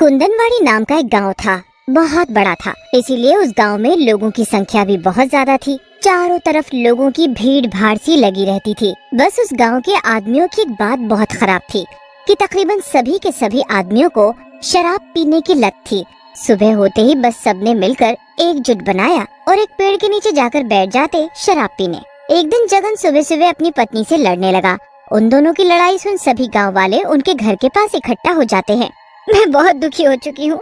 कुंदनवाड़ी नाम का एक गांव था। बहुत बड़ा था, इसीलिए उस गांव में लोगों की संख्या भी बहुत ज्यादा थी। चारों तरफ लोगों की भीड़ भाड़ सी लगी रहती थी। बस उस गांव के आदमियों की एक बात बहुत खराब थी कि तकरीबन सभी के सभी आदमियों को शराब पीने की लत थी। सुबह होते ही बस सबने मिलकर एकजुट बनाया और एक पेड़ के नीचे जाकर बैठ जाते शराब पीने। एक दिन जगन सुबह सुबह अपनी पत्नी से लड़ने लगा। उन दोनों की लड़ाई सुन सभी गांव वाले उनके घर के पास इकट्ठा हो जाते हैं। मैं बहुत दुखी हो चुकी हूँ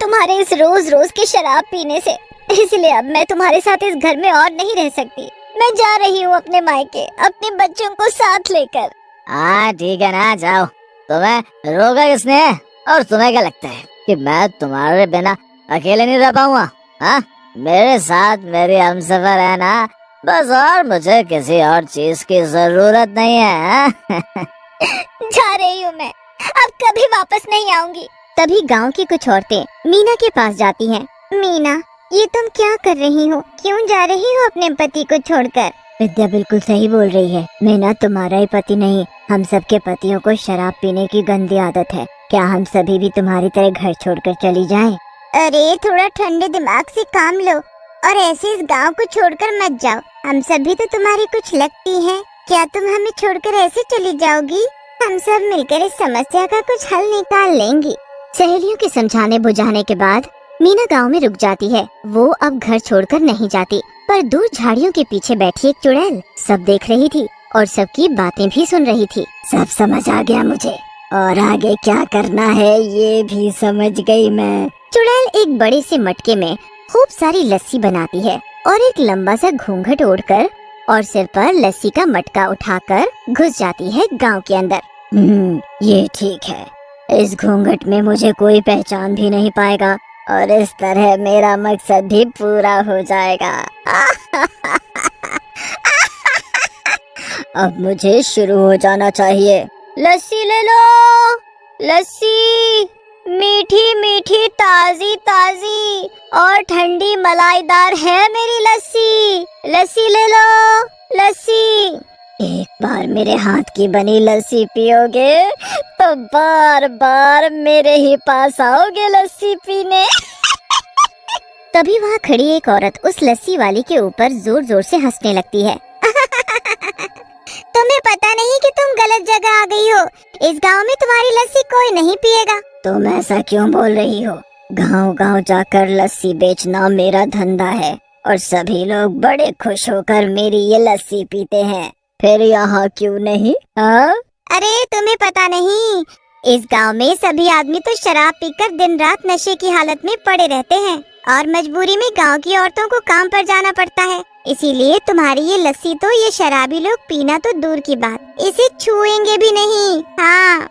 तुम्हारे इस रोज रोज के शराब पीने से, इसलिए अब मैं तुम्हारे साथ इस घर में और नहीं रह सकती। मैं जा रही हूँ अपने मायके अपने बच्चों को साथ लेकर। हाँ ठीक है ना, जाओ। तुम्हें रोका किसने है? और तुम्हें क्या लगता है कि मैं तुम्हारे बिना अकेले नहीं रह पाऊंगा? हाँ, मेरे साथ मेरी हमसफर है ना, बस, और मुझे किसी और चीज की जरूरत नहीं है। जा रही हूँ मैं, अब कभी वापस नहीं आऊंगी। तभी गांव की कुछ औरतें मीना के पास जाती हैं। मीना, ये तुम क्या कर रही हो? क्यों जा रही हो अपने पति को छोड़कर? विद्या बिल्कुल सही बोल रही है। मीना तुम्हारा ही पति नहीं, हम सबके पतियों को शराब पीने की गंदी आदत है। क्या हम सभी भी तुम्हारी तरह घर छोड़कर चली जाएं? अरे थोड़ा ठंडे दिमाग से काम लो और ऐसे इस गांव को छोड़कर मत जाओ। हम सभी तो तुम्हारी कुछ लगती हैं। क्या तुम हमें छोड़कर ऐसे चली जाओगी? हम सब मिलकर इस समस्या का कुछ हल निकाल लेंगी। सहेलियों के समझाने बुझाने के बाद मीना गांव में रुक जाती है। वो अब घर छोड़कर नहीं जाती, पर दूर झाड़ियों के पीछे बैठी एक चुड़ैल सब देख रही थी और सबकी बातें भी सुन रही थी। सब समझ आ गया मुझे, और आगे क्या करना है ये भी समझ गई मैं। चुड़ैल एक बड़े से मटके में खूब सारी लस्सी बनाती है और एक लंबा सा घूंघट ओढ़कर और सिर पर लस्सी का मटका उठाकर घुस जाती है गांव के अंदर। ये ठीक है, इस घूंघट में मुझे कोई पहचान भी नहीं पाएगा और इस तरह मेरा मकसद भी पूरा हो जाएगा। अब मुझे शुरू हो जाना चाहिए। लस्सी ले लो, लस्सी मीठी मीठी ताजी ताजी और ठंडी मलाईदार है मेरी लस्सी। लस्सी ले लो, लस्सी। एक बार मेरे हाथ की बनी लस्सी पियोगे तो बार बार मेरे ही पास आओगे लस्सी पीने। तभी वहाँ खड़ी एक औरत उस लस्सी वाली के ऊपर जोर जोर से हंसने लगती है। तुम्हें पता नहीं कि तुम गलत जगह आ गई हो। इस गांव में तुम्हारी लस्सी कोई नहीं पिएगा। तुम ऐसा क्यों बोल रही हो? गांव गांव जाकर लस्सी बेचना मेरा धंधा है और सभी लोग बड़े खुश होकर मेरी ये लस्सी पीते हैं। फिर यहाँ क्यों नहीं? हाँ? अरे तुम्हें पता नहीं, इस गांव में सभी आदमी तो शराब पीकर दिन रात नशे की हालत में पड़े रहते हैं और मजबूरी में गांव की औरतों को काम पर जाना पड़ता है। इसीलिए तुम्हारी ये लस्सी तो ये शराबी लोग पीना तो दूर की बात, इसे छुएंगे भी नहीं। हाँ।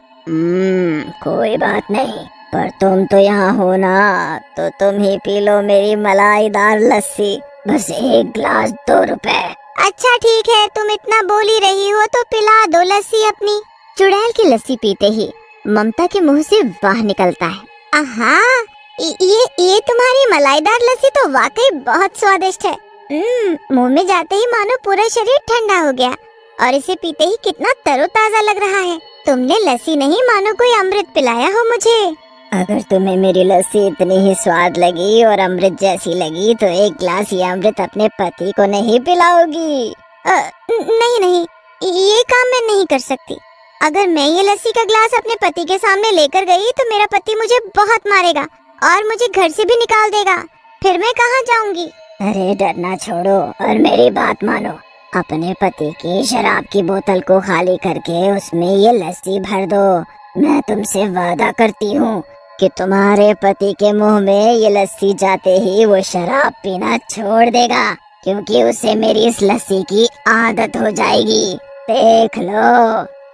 कोई बात नहीं, पर तुम तो यहाँ हो ना, तो तुम ही पी लो मेरी मलाईदार लस्सी। बस एक गिलास 2 रुपए। अच्छा ठीक है, तुम इतना बोल ही रही हो तो पिला दो लस्सी अपनी। चुड़ैल की लस्सी पीते ही ममता के मुंह से वाह निकलता है। आहा, ये तुम्हारी मलाईदार लस्सी तो वाकई बहुत स्वादिष्ट है। मुंह में जाते ही मानो पूरा शरीर ठंडा हो गया और इसे पीते ही कितना तरोताजा लग रहा है। तुमने लस्सी नहीं मानो कोई अमृत पिलाया हो मुझे। अगर तुम्हें मेरी लस्सी इतनी ही स्वाद लगी और अमृत जैसी लगी तो एक गिलास ये अमृत अपने पति को नहीं पिलाओगी? नहीं नहीं, ये काम मैं नहीं कर सकती। अगर मैं ये लस्सी का गिलास अपने पति के सामने लेकर गई तो मेरा पति मुझे बहुत मारेगा और मुझे घर से भी निकाल देगा। फिर मैं कहाँ जाऊंगी? अरे डरना छोड़ो और मेरी बात मानो। अपने पति की शराब की बोतल को खाली करके उसमें ये लस्सी भर दो। मैं तुमसे वादा करती हूँ कि तुम्हारे पति के मुंह में ये लस्सी जाते ही वो शराब पीना छोड़ देगा, क्योंकि उसे मेरी इस लस्सी की आदत हो जाएगी। देख लो।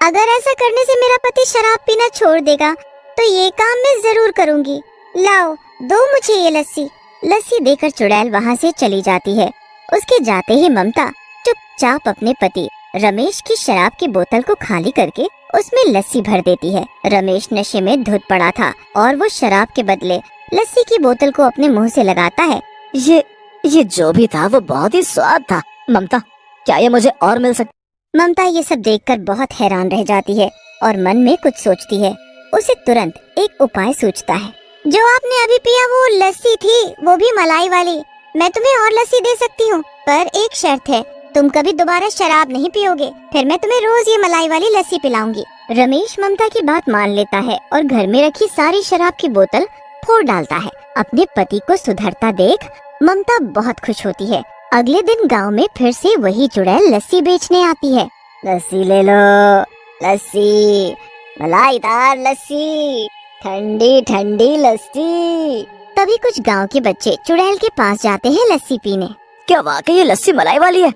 अगर ऐसा करने से मेरा पति शराब पीना छोड़ देगा तो ये काम मैं जरूर करूँगी। लाओ, दो मुझे ये लस्सी। लस्सी देकर चुड़ैल वहाँ से चली जाती है। उसके जाते ही ममता चुपचाप अपने पति रमेश की शराब की बोतल को खाली करके उसमें लस्सी भर देती है। रमेश नशे में धुत पड़ा था और वो शराब के बदले लस्सी की बोतल को अपने मुंह से लगाता है। ये जो भी था वो बहुत ही स्वाद था। ममता, क्या ये मुझे और मिल सकता? ममता ये सब देखकर बहुत हैरान रह जाती है और मन में कुछ सोचती है। उसे तुरंत एक उपाय सूझता है। जो आपने अभी पिया वो लस्सी थी, वो भी मलाई वाली। मैं तुम्हें और लस्सी दे सकती हूँ, पर एक शर्त है, तुम कभी दोबारा शराब नहीं पियोगे, फिर मैं तुम्हें रोज ये मलाई वाली लस्सी पिलाऊंगी। रमेश ममता की बात मान लेता है और घर में रखी सारी शराब की बोतल फोड़ डालता है। अपने पति को सुधरता देख ममता बहुत खुश होती है। अगले दिन गांव में फिर से वही चुड़ैल लस्सी बेचने आती है। लस्सी ले लो, लस्सी, मलाईदार लस्सी, ठंडी ठंडी लस्सी। तभी कुछ गांव के बच्चे चुड़ैल के पास जाते हैं लस्सी पीने। क्या वाकई ये लस्सी मलाई वाली है?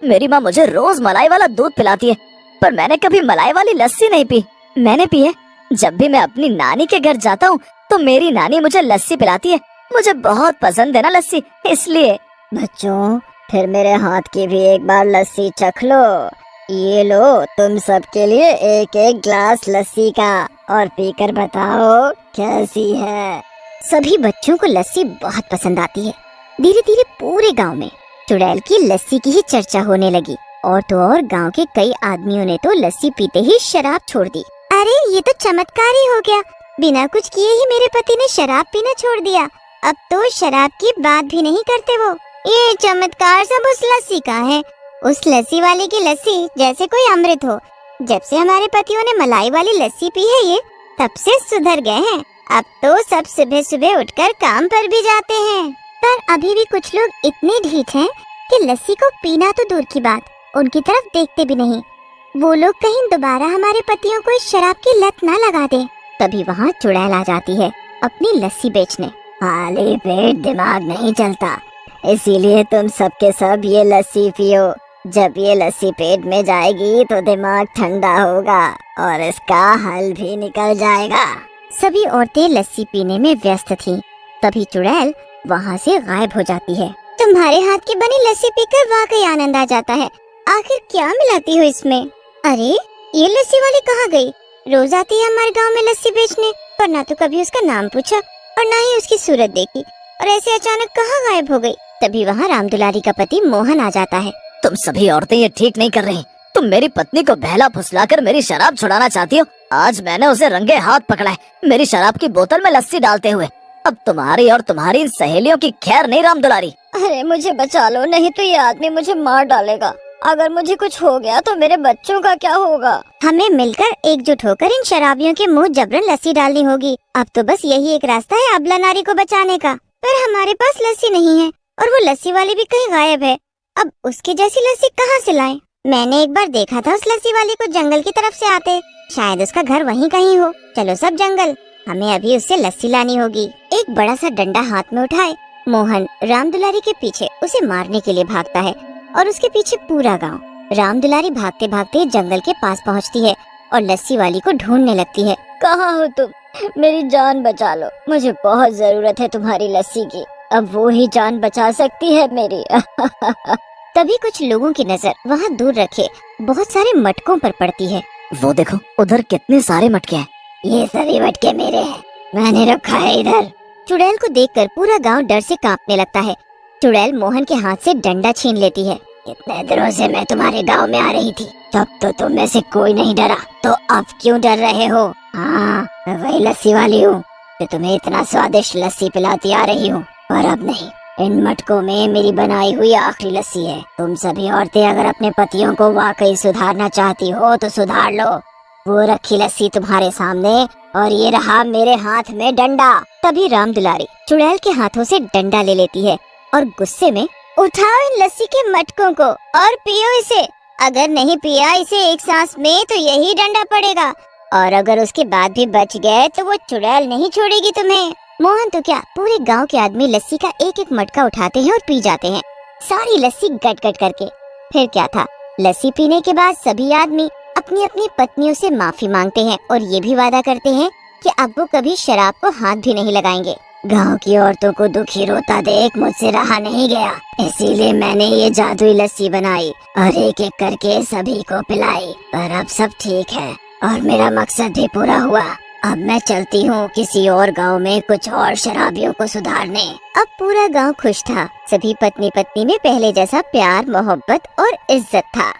मेरी माँ मुझे रोज मलाई वाला दूध पिलाती है, पर मैंने कभी मलाई वाली लस्सी नहीं पी। मैंने पी है जब भी मैं अपनी नानी के घर जाता हूँ तो मेरी नानी मुझे लस्सी पिलाती है। मुझे बहुत पसंद है ना लस्सी, इसलिए। बच्चों, फिर मेरे हाथ की भी एक बार लस्सी चख लो। ये लो तुम सबके लिए एक एक ग्लास लस्सी का, और पीकर बताओ कैसी है। सभी बच्चों को लस्सी बहुत पसंद आती है। धीरे धीरे पूरे गांव में चुड़ैल की लस्सी की ही चर्चा होने लगी। और तो और गांव के कई आदमियों ने तो लस्सी पीते ही शराब छोड़ दी। अरे ये तो चमत्कार ही हो गया, बिना कुछ किए ही मेरे पति ने शराब पीना छोड़ दिया। अब तो शराब की बात भी नहीं करते वो। ये चमत्कार सब उस लस्सी का है, उस लस्सी वाले की लस्सी जैसे कोई अमृत हो। जब से हमारे पतियों ने मलाई वाली लस्सी पी है ये, तब से सुधर गए हैं। अब तो सब सुबह सुबह उठकर काम पर भी जाते हैं। पर अभी भी कुछ लोग इतने ढीठ हैं कि लस्सी को पीना तो दूर की बात, उनकी तरफ देखते भी नहीं। वो लोग कहीं दोबारा हमारे पतियों को इस शराब की लत ना लगा दे। तभी वहाँ चुड़ैल आ जाती है अपनी लस्सी बेचने। खाली पेट दिमाग नहीं चलता, इसीलिए तुम सबके सब ये लस्सी पियो। जब ये लस्सी पेट में जाएगी तो दिमाग ठंडा होगा और इसका हल भी निकल जाएगा। सभी औरतें लस्सी पीने में व्यस्त थीं। तभी चुड़ैल वहाँ से गायब हो जाती है। तुम्हारे हाथ की बनी लस्सी पीकर वाकई आनंद आ जाता है। आखिर क्या मिलाती हो इसमें? अरे ये लस्सी वाली कहाँ गई? रोज आती है हमारे गांव में लस्सी बेचने, पर ना तो कभी उसका नाम पूछा और ना ही उसकी सूरत देखी, और ऐसे अचानक कहाँ गायब हो गई। तभी वहाँ राम दुलारी का पति मोहन आ जाता है। तुम सभी औरतें ये ठीक नहीं कर रही। तुम मेरी पत्नी को बहला फुसलाकर मेरी शराब छुड़ाना चाहती हो। आज मैंने उसे रंगे हाथ पकड़ा है, मेरी शराब की बोतल में लस्सी डालते हुए। अब तुम्हारी और तुम्हारी इन सहेलियों की खैर नहीं राम दुलारी। अरे मुझे बचा लो, नहीं तो ये आदमी मुझे मार डालेगा। अगर मुझे कुछ हो गया तो मेरे बच्चों का क्या होगा? हमें मिलकर एकजुट होकर इन शराबियों के मुंह जबरन लस्सी डालनी होगी। अब तो बस यही एक रास्ता है अबला नारी को बचाने का। पर हमारे पास लस्सी नहीं है और वो लस्सी वाली भी कहीं गायब है। अब उसकी जैसी लस्सी कहाँ से लाएं? मैंने एक बार देखा था उस लस्सी वाली को जंगल की तरफ से आते, शायद उसका घर वहीं कहीं हो। चलो सब जंगल, हमें अभी उससे लस्सी लानी होगी। एक बड़ा सा डंडा हाथ में उठाए मोहन राम दुलारी के पीछे उसे मारने के लिए भागता है और उसके पीछे पूरा गांव। राम दुलारी भागते भागते जंगल के पास पहुंचती है और लस्सी वाली को ढूंढने लगती है। कहाँ हो तुम? मेरी जान बचा लो, मुझे बहुत जरूरत है तुम्हारी लस्सी की। अब वो ही जान बचा सकती है मेरी। तभी कुछ लोगों की नजर वहाँ दूर रखे बहुत सारे मटकों पर पड़ती है। वो देखो उधर कितने सारे मटके हैं। ये सभी मटके मेरे हैं, मैंने रखा है इधर। चुड़ैल को देखकर पूरा गांव डर से कांपने लगता है। चुड़ैल मोहन के हाथ से डंडा छीन लेती है। इतने दिनों से मैं तुम्हारे गांव में आ रही थी, तब तो तुम में से कोई नहीं डरा, तो अब क्यों डर रहे हो? हाँ, मैं वही लस्सी वाली हूँ जो तुम्हें इतना स्वादिष्ट लस्सी पिलाती आ रही हूँ। पर अब नहीं, इन मटकों में मेरी बनाई हुई आखिरी लस्सी है। तुम सभी औरतें अगर अपने पतियों को वाकई सुधारना चाहती हो तो सुधार लो। वो रखी लस्सी तुम्हारे सामने और ये रहा मेरे हाथ में डंडा। तभी राम दुलारी चुड़ैल के हाथों से डंडा ले लेती है और गुस्से में, उठाओ इन लस्सी के मटकों को और पियो इसे। अगर नहीं पिया इसे एक सांस में तो यही डंडा पड़ेगा, और अगर उसके बाद भी बच गए तो वो चुड़ैल नहीं छोड़ेगी तुम्हें। मोहन तो क्या, पूरे गांव के आदमी लस्सी का एक एक मटका उठाते हैं और पी जाते हैं, सारी लस्सी गट गट करके। फिर क्या था, लस्सी पीने के बाद सभी आदमी अपनी अपनी पत्नियों से माफी मांगते हैं और ये भी वादा करते हैं कि अब वो कभी शराब को हाथ भी नहीं लगाएंगे। गांव की औरतों को दुखी रोता देख मुझसे रहा नहीं गया, इसीलिए मैंने ये जादुई लस्सी बनाई और एक एक करके सभी को पिलाई। पर अब सब ठीक है और मेरा मकसद भी पूरा हुआ। अब मैं चलती हूँ किसी और गांव में कुछ और शराबियों को सुधारने। अब पूरा गांव खुश था। सभी पत्नी पत्नी में पहले जैसा प्यार, मोहब्बत और इज्जत था।